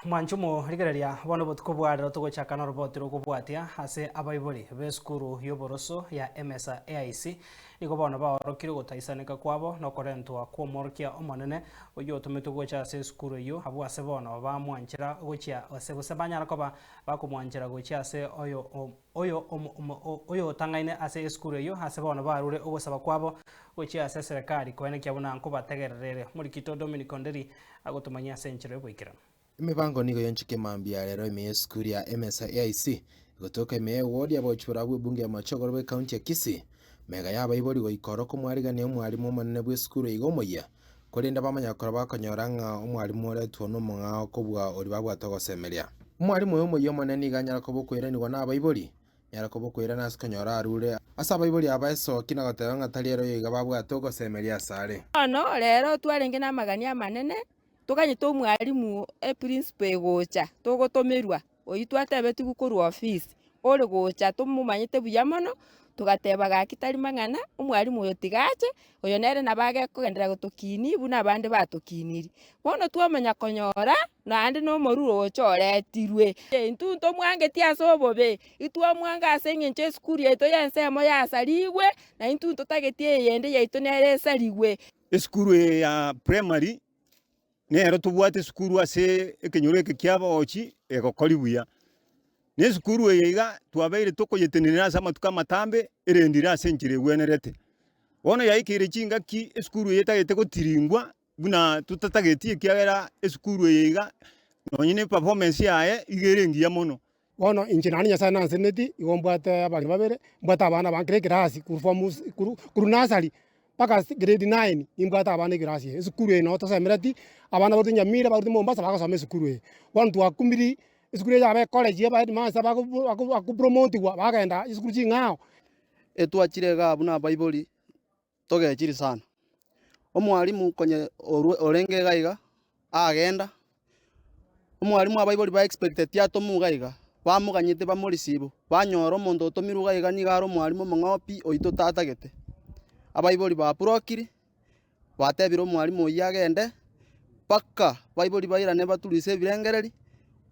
mwanchumo rigereria bono botuko bwarero tugochaka na roboti rokobwatia ase abaibori b'esukuru y'oboroso ya emesa AIC nigo bono baorokire gotaisaneka kwabo nokorentwa kwa omworokia omonene oyo otometwe gocha ase esukuru eyo abwo ase bono bamwanchera gochia ase gose banyara koba bakomwanchera gochia ase oyo otangaine ase esukuru eyo ase bono barure ogosaba kwabo gochia ase serikali koenekia buna nkobategererere morikito Dominic Onderi agotumanyia ase enchero eboikera. Imipango nigo yonchike mambia lero ime esukuru ya emesa AIC gotoka ime wodi abochura bwe bunge ya machogoro bwe county ya Kisii mega yaba ibori goikoro ko mwarigane omwalimu omonene bwe esukuru igomoya kolinda bamanyakora bakonyoranga omwalimu oretwo no mungao kobwa ori babwata gosemeria omwalimu oyo omoya omonene iganyara kobokwiraniwa na abaibori nyara kobokwira na sikonyora arure asa abaibori abaesoki na goteba ngatari ero yiga babwata gosemeria sare ano lero twarenge na magania manene tukanyita omwalimu principal gocha tugotomerwa oyi twatebe tugukorwa office ori gocha tumumanyite buya mono tugateba gaki tari mang'ana omwalimu oyo tigache oyo nere nabage kugendera gotokini buna abande batokiniri bono twamanya konyora naende no moruro ochoretirwe intunto mwangetia ase obobe itwamwanga ase eng'encho esukuru yaito yensemo yasarigwe na intunto tagetie eyende yaito nere esarigwe esukuru ya primary nero tubwate esukuru ase ekenyoro eke kia abaochi egokori buya na esukuru eyeiga twabeire tokoyetenera ase amatuko amatambe erendire ase enchera egwenerete bono yaikire chingaki esukuru eye etagete gotiringwa buna tutatagetie ekiagera esukuru eyeiga nonyine performance yaye iga ere engiya mono bono inche nani nyasaye nanseneti igo mbwate abana babere mbwate abana bankire ekirasi kuru nasari mpaka grade 9 imbwate abana ekirasi esukuru eye no tosemereti abana baruti Nyamira baruti Mombasa bagosoma esukuru eye bono twakumiri esukuru eye abe college aba headmaster bakupromotiwa bagenda esukuru ching'ao etwachire iga buna abaibori togechiri sana omwalimu konye orenge iga agenda omwalimu abaibori ba expected yatomuga iga bamuganyite bamorisibo banyora omonto otomiruga iga nigaro omwalimu omong'opi oito tatagete abaibori baprokiri batebire omwalimu oyi agende paka baibori bairane baturise ebirengereri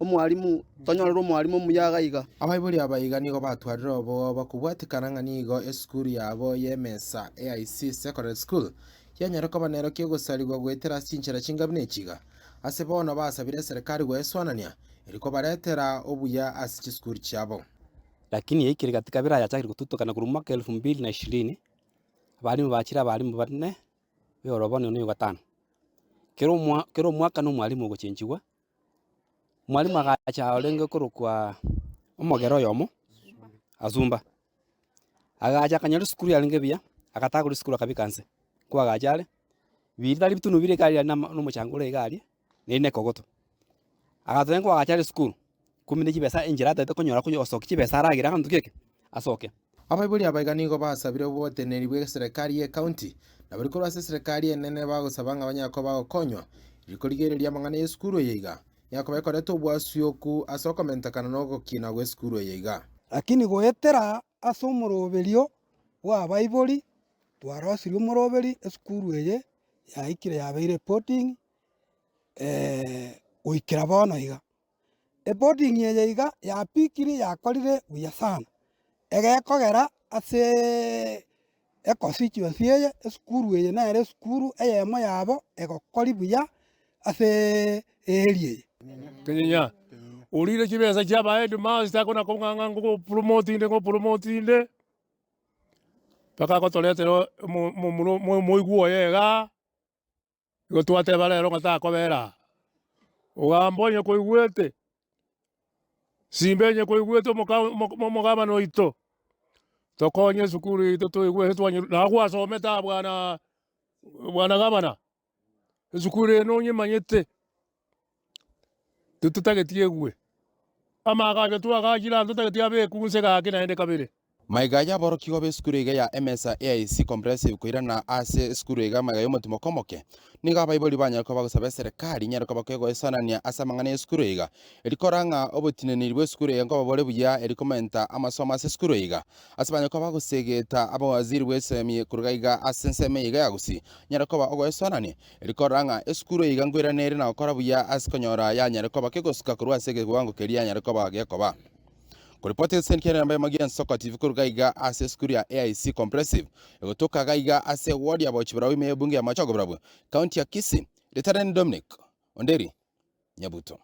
omwalimu tonyorera omwalimu omuyaga iga abaibori abaiga nigo batwarire obo bakubwatikana ng'a nigo esukuru yabo yemesa AIC Secondary School yanyara koba nero kiogosarigwa gwetera chinchera chingabi nechiga ase bono basabire serikali goeswanania eriko baretera obuya ase chisukuru chiabo lakini yaikire katika biraya chakiri kututokana kuri mwaka 2020 abalimu bachira abalimu bane beoroboni oni gatano kero mwaka no mwalimu gochenjigwa mwalimu agacha orenge korokwa omogero yomo azumba agacha kanyoro sukuru yalinge bia agatagura sukuru akabikanse kwa gachare bitari bitunu bire kali na no muchangure igali nene kogoto agathenga kwa gachare sukuru kumine kibesa enjira tete konyora kuyo osoki kibesa aragira kantu keke asoke abaibori abaiga nigo basabire oboteneri bwe serikali ye county na bari korwa ase serikali enene bagosaba ng'a abanyako bagokonywa rikorigereria amang'ana ya esukuru eyeiga yako bekorete obwasioku ase okomentekana na ogokina gwa esukuru eyeiga lakini goetera ase omoroberio bwa abaibori twarosirie omoroberi esukuru eye yaikire yabeire reporting goikera bono iga reporting eye iga yapikire yakorire buya sana egekogera ase constituency eye esukuru eye nere esukuru eyemo yabo egokori buya ase area eye Kenya urire chibesa chaba headmaster kona kong'ang'a ngo promotinde paka gotoretero moiguo yega gotwateba rero ngatakobera ugambonye koigwete simbenye koigwete omogabano ito tokonye sukuru ito toigwe twanye nagwasometa bwana gabana sukuru eno nyimanyete tututagetie gwe amagaje twagajira tutagatia be kunse gake naende kabere Maiga ya boro kigobe skuru iga ya MSA AIC comprehensive kuirana ase skuru iga maiga yomutumo komoke niga baiboli banya ko bagusaba serikali nyara ko bakego esanania asamangane skuru iga elikoranga obotineniri bwe skuru iga ngo babole buya elikomenta amasomo ase skuru iga asabanya ko bagusegeta abo waziri wesemi kurugaiga asenseme iga yagusi nyara ko bago esanania elikoranga skuru iga ngwiranere na okora buya askonyora ya nyara ko bakegosuka kurwa sege wango kelia nyara ko bagekoba kuripoti senkere ambaye magia Soko TV kurugaiga ase skuru ya AIC comprehensive egotoka gaiga ase ward ya Bochibarawi me bunge ya Machogo Brabo county ya Kisii. Lieutenant Dominic Onderi Nyabuto.